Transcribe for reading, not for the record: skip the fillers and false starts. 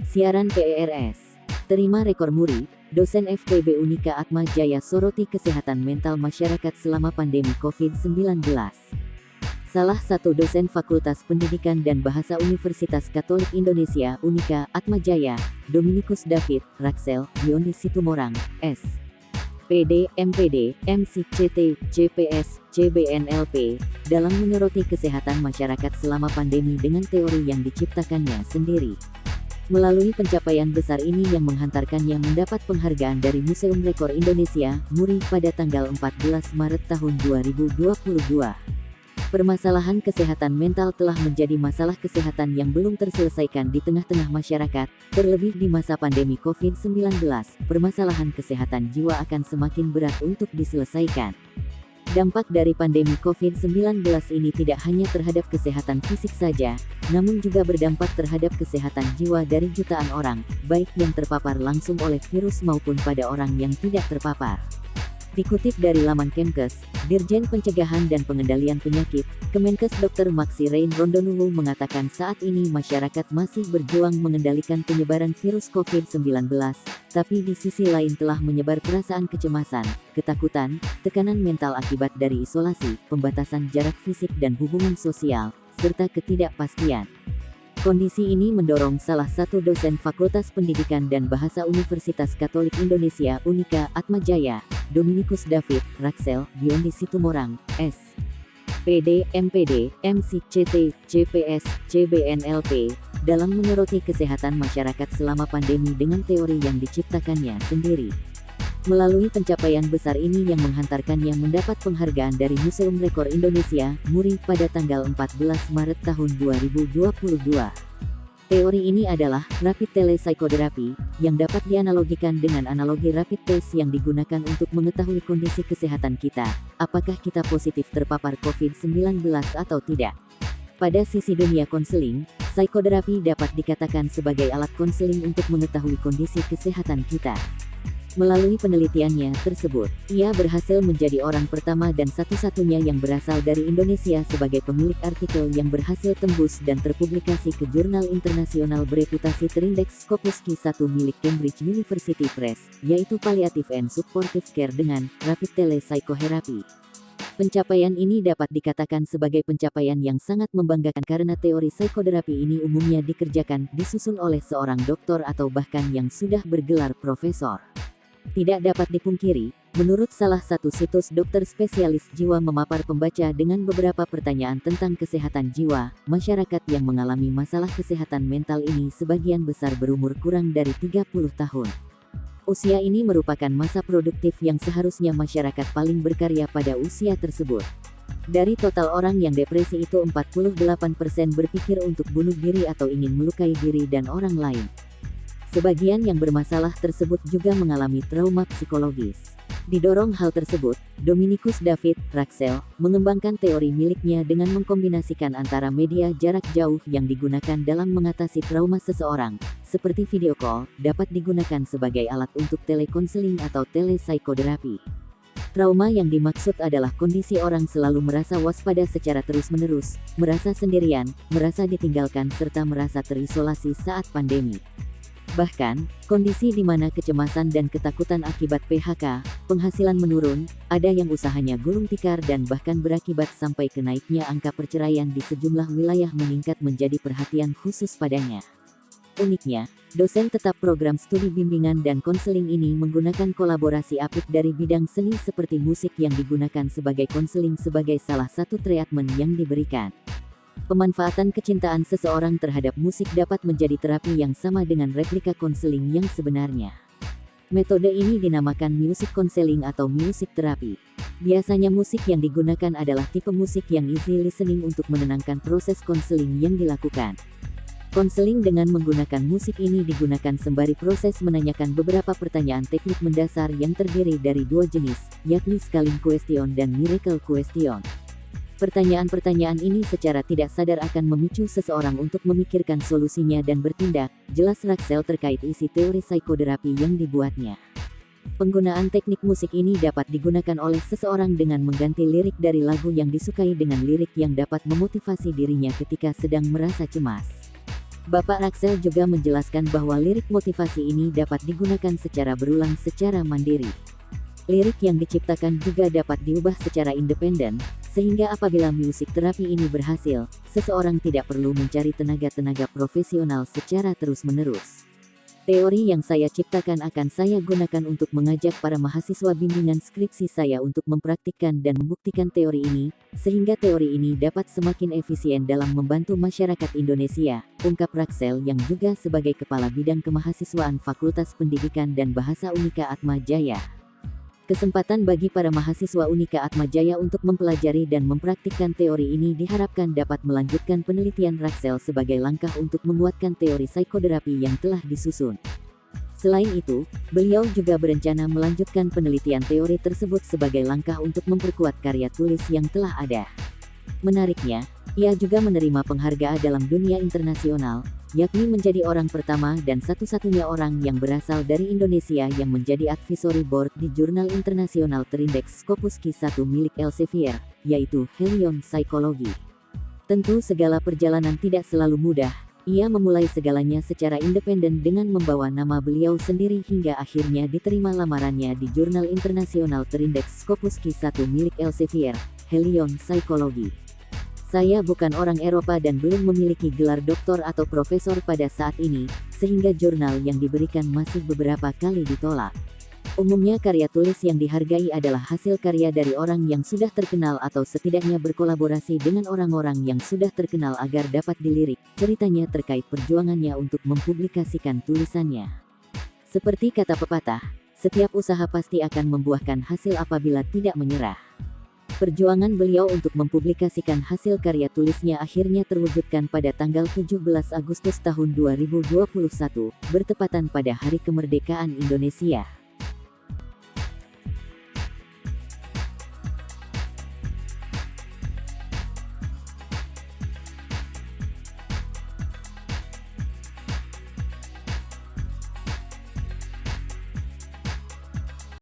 Siaran PERS. Terima rekor muri, dosen FPB Unika Atma Jaya soroti kesehatan mental masyarakat selama pandemi COVID-19. Salah satu dosen Fakultas Pendidikan dan Bahasa Universitas Katolik Indonesia Unika Atma Jaya, Dominikus David Raksel Yondi Situmorang, S. PD, MPD, MC, CT, CPS, CBNLP, dalam menyoroti kesehatan masyarakat selama pandemi dengan teori yang diciptakannya sendiri. Melalui pencapaian besar ini yang menghantarkannya mendapat penghargaan dari Museum Rekor Indonesia, MURI, pada tanggal 14 Maret tahun 2022. Permasalahan kesehatan mental telah menjadi masalah kesehatan yang belum terselesaikan di tengah-tengah masyarakat, terlebih di masa pandemi COVID-19, permasalahan kesehatan jiwa akan semakin berat untuk diselesaikan. Dampak dari pandemi COVID-19 ini tidak hanya terhadap kesehatan fisik saja, namun juga berdampak terhadap kesehatan jiwa dari jutaan orang, baik yang terpapar langsung oleh virus maupun pada orang yang tidak terpapar. Dikutip dari laman Kemkes, Dirjen Pencegahan dan Pengendalian Penyakit, Kemenkes Dr. Maksi Rein Rondonuwu mengatakan saat ini masyarakat masih berjuang mengendalikan penyebaran virus COVID-19, tapi di sisi lain telah menyebar perasaan kecemasan, ketakutan, tekanan mental akibat dari isolasi, pembatasan jarak fisik dan hubungan sosial, serta ketidakpastian. Kondisi ini mendorong salah satu dosen Fakultas Pendidikan dan Bahasa Universitas Katolik Indonesia Unika Atma Jaya, Dominikus David Raksel Yondi Situmorang, S. PD, MPD, MC, CT, CPS, CBNLP, dalam menyoroti kesehatan masyarakat selama pandemi dengan teori yang diciptakannya sendiri. Melalui pencapaian besar ini yang menghantarkannya mendapat penghargaan dari Museum Rekor Indonesia, MURI, pada tanggal 14 Maret tahun 2022. Teori ini adalah rapid telepsychotherapy, yang dapat dianalogikan dengan analogi rapid test yang digunakan untuk mengetahui kondisi kesehatan kita, apakah kita positif terpapar COVID-19 atau tidak. Pada sisi dunia konseling, psikoterapi dapat dikatakan sebagai alat konseling untuk mengetahui kondisi kesehatan kita. Melalui penelitiannya tersebut, ia berhasil menjadi orang pertama dan satu-satunya yang berasal dari Indonesia sebagai pemilik artikel yang berhasil tembus dan terpublikasi ke jurnal internasional bereputasi terindeks Scopus Q1 milik Cambridge University Press, yaitu Palliative and Supportive Care dengan Rapid Telepsychotherapy. Pencapaian ini dapat dikatakan sebagai pencapaian yang sangat membanggakan karena teori psikoterapi ini umumnya dikerjakan, disusun oleh seorang doktor atau bahkan yang sudah bergelar profesor. Tidak dapat dipungkiri, menurut salah satu situs dokter spesialis jiwa memapar pembaca dengan beberapa pertanyaan tentang kesehatan jiwa, masyarakat yang mengalami masalah kesehatan mental ini sebagian besar berumur kurang dari 30 tahun. Usia ini merupakan masa produktif yang seharusnya masyarakat paling berkarya pada usia tersebut. Dari total orang yang depresi itu 48% berpikir untuk bunuh diri atau ingin melukai diri dan orang lain. Sebagian yang bermasalah tersebut juga mengalami trauma psikologis. Didorong hal tersebut, Dominikus David Raksel mengembangkan teori miliknya dengan mengkombinasikan antara media jarak jauh yang digunakan dalam mengatasi trauma seseorang, seperti video call, dapat digunakan sebagai alat untuk telekonseling atau telepsychotherapy. Trauma yang dimaksud adalah kondisi orang selalu merasa waspada secara terus-menerus, merasa sendirian, merasa ditinggalkan serta merasa terisolasi saat pandemi. Bahkan, kondisi di mana kecemasan dan ketakutan akibat PHK, penghasilan menurun, ada yang usahanya gulung tikar dan bahkan berakibat sampai kenaiknya angka perceraian di sejumlah wilayah meningkat menjadi perhatian khusus padanya. Uniknya, dosen tetap program studi bimbingan dan konseling ini menggunakan kolaborasi apik dari bidang seni seperti musik yang digunakan sebagai konseling sebagai salah satu treatment yang diberikan. Pemanfaatan kecintaan seseorang terhadap musik dapat menjadi terapi yang sama dengan replika konseling yang sebenarnya. Metode ini dinamakan music counseling atau music therapy. Biasanya musik yang digunakan adalah tipe musik yang easy listening untuk menenangkan proses konseling yang dilakukan. Konseling dengan menggunakan musik ini digunakan sembari proses menanyakan beberapa pertanyaan teknik mendasar yang terdiri dari dua jenis, yakni scaling question dan miracle question. Pertanyaan-pertanyaan ini secara tidak sadar akan memicu seseorang untuk memikirkan solusinya dan bertindak, jelas Raksel terkait isi teori psikoterapi yang dibuatnya. Penggunaan teknik musik ini dapat digunakan oleh seseorang dengan mengganti lirik dari lagu yang disukai dengan lirik yang dapat memotivasi dirinya ketika sedang merasa cemas. Bapak Raksel juga menjelaskan bahwa lirik motivasi ini dapat digunakan secara berulang secara mandiri. Lirik yang diciptakan juga dapat diubah secara independen, sehingga apabila musik terapi ini berhasil, seseorang tidak perlu mencari tenaga-tenaga profesional secara terus-menerus. Teori yang saya ciptakan akan saya gunakan untuk mengajak para mahasiswa bimbingan skripsi saya untuk mempraktikkan dan membuktikan teori ini, sehingga teori ini dapat semakin efisien dalam membantu masyarakat Indonesia, ungkap Raksel yang juga sebagai Kepala Bidang Kemahasiswaan Fakultas Pendidikan dan Bahasa Unika Atmajaya. Kesempatan bagi para mahasiswa Unika Atmajaya untuk mempelajari dan mempraktikkan teori ini diharapkan dapat melanjutkan penelitian Raksel sebagai langkah untuk menguatkan teori psikoterapi yang telah disusun. Selain itu, beliau juga berencana melanjutkan penelitian teori tersebut sebagai langkah untuk memperkuat karya tulis yang telah ada. Menariknya, ia juga menerima penghargaan dalam dunia internasional, yakni menjadi orang pertama dan satu-satunya orang yang berasal dari Indonesia yang menjadi advisory board di jurnal internasional terindeks Scopus Q1 milik Elsevier, yaitu Helion Psychology. Tentu segala perjalanan tidak selalu mudah, ia memulai segalanya secara independen dengan membawa nama beliau sendiri hingga akhirnya diterima lamarannya di jurnal internasional terindeks Scopus Q1 milik Elsevier, Helion Psychology. Saya bukan orang Eropa dan belum memiliki gelar doktor atau profesor pada saat ini, sehingga jurnal yang diberikan masih beberapa kali ditolak. Umumnya karya tulis yang dihargai adalah hasil karya dari orang yang sudah terkenal atau setidaknya berkolaborasi dengan orang-orang yang sudah terkenal agar dapat dilirik, ceritanya terkait perjuangannya untuk mempublikasikan tulisannya. Seperti kata pepatah, setiap usaha pasti akan membuahkan hasil apabila tidak menyerah. Perjuangan beliau untuk mempublikasikan hasil karya tulisnya akhirnya terwujudkan pada tanggal 17 Agustus tahun 2021, bertepatan pada Hari Kemerdekaan Indonesia.